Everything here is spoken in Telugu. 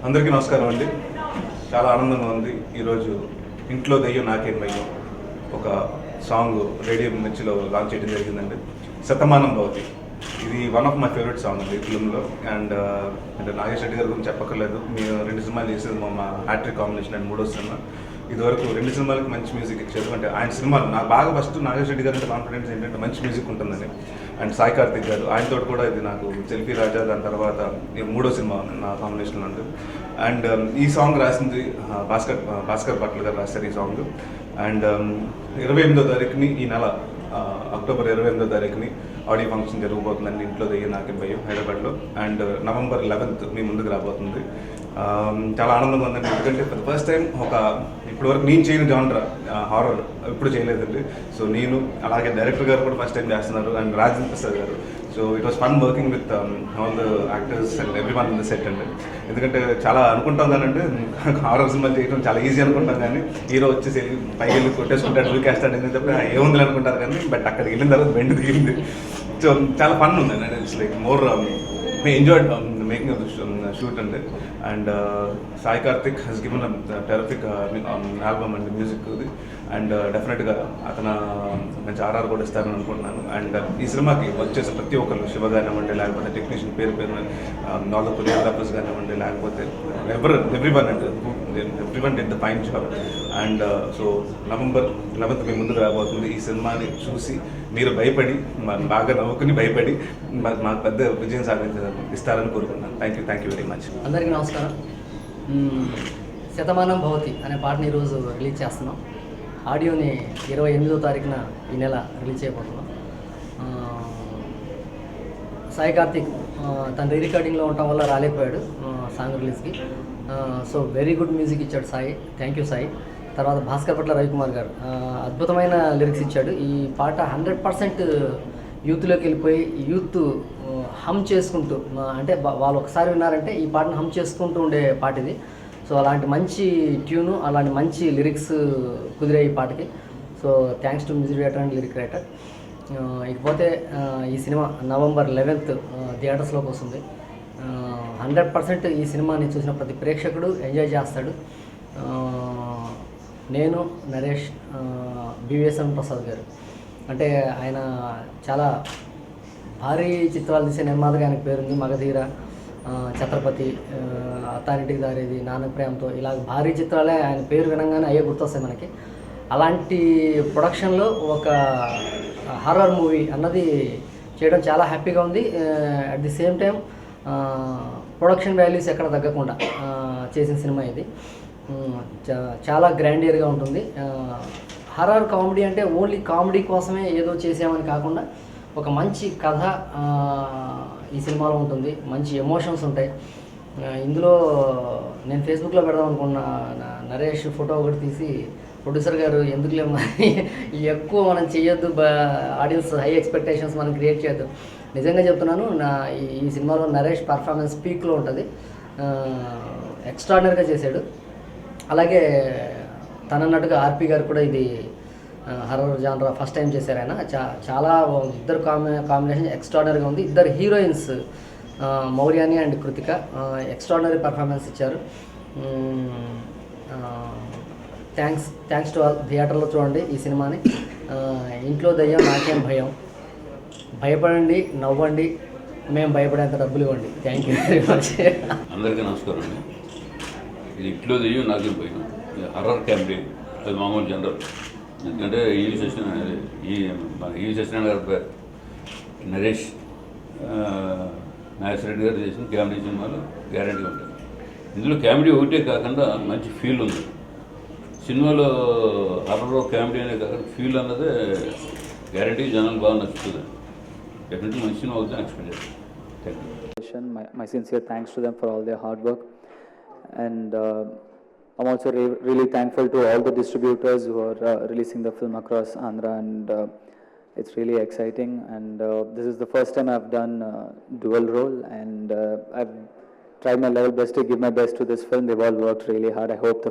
అందరికీ నమస్కారం అండి. చాలా ఆనందంగా ఉంది. ఈరోజు ఇంట్లో దెయ్యం నాకేం భయం ఒక సాంగ్ రేడియో మిర్చిలో లాంచ్ చేయడం జరిగిందండి. శతమానం భవతి. ఇది one of my favourite song అండి ఫిల్మ్లో. అండ్ అంటే నాగేష్ రెడ్డి గారి గురించి చెప్పక్కర్లేదు. మేము 2 సినిమాలు చేసేది మా హ్యాట్రిక్ కాంబినేషన్ అండ్ 3వ సినిమా. ఇదివరకు 2 సినిమాలకి మంచి మ్యూజిక్ ఇచ్చారు. అంటే ఆయన సినిమాలు నాకు బాగా ఫస్ట్ నాగేష్ రెడ్డి గారు అంటే కాన్ఫిడెన్స్ ఏంటంటే మంచి మ్యూజిక్ ఉంటుందని. అండ్ సాయి కార్తిక్ గారు ఆయనతో కూడా ఇది నాకు సెల్ఫీ రాజా, దాని తర్వాత 3వ సినిమా నా కాంబినేషన్లో ఉంటుంది. అండ్ ఈ సాంగ్ రాసింది భాస్కర్ భట్ల గారు రాశారు ఈ సాంగ్. అండ్ 28వ తారీఖుని ఈ నెల అక్టోబర్ 28వ తారీఖుని ఆడియో ఫంక్షన్ జరగబోతుందండి ఇంట్లో దెయ్యం నాకేం భయం హైదరాబాద్లో. అండ్ నవంబర్ 11th మీ ముందుకు రాబోతుంది. చాలా ఆనందంగా ఉందండి. ఎందుకంటే ఫస్ట్ టైం ఇప్పటివరకు నేను చేయని జానర్ హారర్ ఎప్పుడు చేయలేదండి. సో నేను అలాగే డైరెక్టర్ గారు కూడా ఫస్ట్ టైం చేస్తున్నారు అండ్ రాజేంద్ర ప్రసాద్ గారు. So it was fun working with all the actors and every one in the set అండి. ఎందుకంటే చాలా అనుకుంటాం కానండి హారర్ సినిమాలు చేయడం చాలా ఈజీ అనుకుంటాం, కానీ హీరో వచ్చేసి పైకి వెళ్ళి కొట్టేసుకుంటాడు, దూకేస్తాడు అని చెప్పి ఏముంది అనుకుంటారు, కానీ బట్ అక్కడికి వెళ్ళిన తర్వాత బెండ్ దిగింది. సో చాలా ఫన్ ఉంది అండి. It's like more enjoyed making of the shoot అండి. And Sai Karthik has given terrific album అండి మ్యూజిక్. అండ్ డెఫినెట్గా అతను మంచి ఆర్ఆర్ కూడా ఇస్తారని అనుకుంటున్నాను. అండ్ ఈ సినిమాకి వచ్చేసి ప్రతి ఒక్కరు శివ కానివ్వండి, లేకపోతే టెక్నీషియన్ పేరు నాలుగు కొరియోగ్రాఫర్స్ కానివ్వండి, లేకపోతే everyone and everyone did the fine job. And so November 11th మీ ముందుకు రాబోతుంది. ఈ సినిమాని చూసి మీరు భయపడి బాగా నవ్వుకుని భయపడి మాకు పెద్ద విజయం ఇస్తారని కోరుకుంటున్నాను. Thank you very much. అందరికీ నమస్కారం. శతమానం భవతి అనే పాటని ఈరోజు రిలీజ్ చేస్తున్నాం. ఆడియోని 28వ తారీఖున ఈ నెల రిలీజ్ చేయబోతున్నాం. సాయి కార్తిక్ తన రికార్డింగ్లో ఉండటం వల్ల రాలేకపోయాడు సాంగ్ రిలీజ్కి. సో వెరీ గుడ్ మ్యూజిక్ ఇచ్చాడు సాయి. Thank you Sai. తర్వాత భాస్కర్ భట్ల రవికుమార్ గారు అద్భుతమైన లిరిక్స్ ఇచ్చాడు. ఈ పాట 100% యూత్లోకి వెళ్ళిపోయి యూత్ హమ్ చేసుకుంటూ, అంటే వాళ్ళు ఒకసారి విన్నారంటే ఈ పాటను హమ్ చేసుకుంటూ ఉండే పాట ఇది. సో అలాంటి మంచి ట్యూను, అలాంటి మంచి లిరిక్స్ కుదిరే ఈ పాటకి. So thanks to music director and lyric writer. ఇకపోతే ఈ సినిమా నవంబర్ 11th థియేటర్స్లోకి వస్తుంది. 100% ఈ సినిమాని చూసిన ప్రతి ప్రేక్షకుడు ఎంజాయ్ చేస్తాడు. నేను, నరేష్, బివిఎస్ఎన్ ప్రసాద్ గారు, అంటే ఆయన చాలా భారీ చిత్రాలు తీసే నిర్మాతగా ఆయనకు పేరుంది. మగధీర, ఛత్రపతి, అత్తారింటికి దారేది, నాన్నకు ప్రేమతో, ఇలా భారీ చిత్రాలే ఆయన పేరు వినంగానే అయ్యే గుర్తొస్తాయి మనకి. అలాంటి ప్రొడక్షన్లో ఒక హారర్ మూవీ అన్నది చేయడం చాలా హ్యాపీగా ఉంది. At the same time production values ఎక్కడ తగ్గకుండా చేసిన సినిమా ఇది. చాలా గ్రాండియర్గా ఉంటుంది. హర్రర్ కామెడీ అంటే ఓన్లీ కామెడీ కోసమే ఏదో చేసామని కాకుండా ఒక మంచి కథ ఈ సినిమాలో ఉంటుంది. మంచి ఎమోషన్స్ ఉంటాయి ఇందులో. నేను ఫేస్బుక్లో పెడదాం అనుకున్న నరేష్ ఫోటో ఒకటి తీసి, ప్రొడ్యూసర్ గారు ఎందుకులే ఎక్కువ మనం చేయొద్దు, ఆడియన్స్ హై ఎక్స్పెక్టేషన్స్ మనం క్రియేట్ చేయొద్దు. నిజంగా చెప్తున్నాను, ఈ సినిమాలో నరేష్ పర్ఫార్మెన్స్ పీక్లో ఉంటుంది. ఎక్స్ట్రాడినరీగా చేశాడు. అలాగే తనన్నట్టుగా ఆర్పి గారు కూడా ఇది హర్రర్ జానర్ ఫస్ట్ టైం చేశారు ఆయన. చాలా ఇద్దరు కాంబినేషన్ ఎక్స్ట్రాడినరీగా ఉంది. ఇద్దరు heroines Mouryani and Krithika extraordinary performance ఇచ్చారు. Thanks to all. థియేటర్లో చూడండి ఈ సినిమాని. ఇంట్లో దయ్యం నాకేం భయం. భయపడండి, నవ్వండి, మేము భయపడేంత డబ్బులు ఇవ్వండి. Thank you very much. అందరికీ నమస్కారం అండి. ఇది ఇంట్లో దెయ్యం నాకేం భయం హర్రర్ కామెడీ, అది మామూలు జనరల్. ఎందుకంటే ఈ సత్యనారాయణ గారి పేరు నరేష్, నాగేశ్వర రెడ్డి గారు చేసిన కామెడీ సినిమాలు గ్యారంటీగా ఉంటాయి. ఇందులో కామెడీ ఒకటే కాకుండా మంచి ఫీల్ ఉంది సినిమాలో. హర్రర్ కామెడీ అనే కాకుండా ఫీల్ అన్నదే గ్యారంటీ జనాలు బాగా నచ్చుతుంది. డెఫినెట్లీ మంచి సినిమా అవుతుందని ఎక్స్పెక్ట్ చేస్తాను. Thank you. My sincere thanks to them for all their hard work. And I'm also really thankful to all the distributors who are releasing the film across Andhra, and it's really exciting. And this is the first time I've done dual role, and I've tried my level best to give my best to this film. They've all worked really hard. I hope the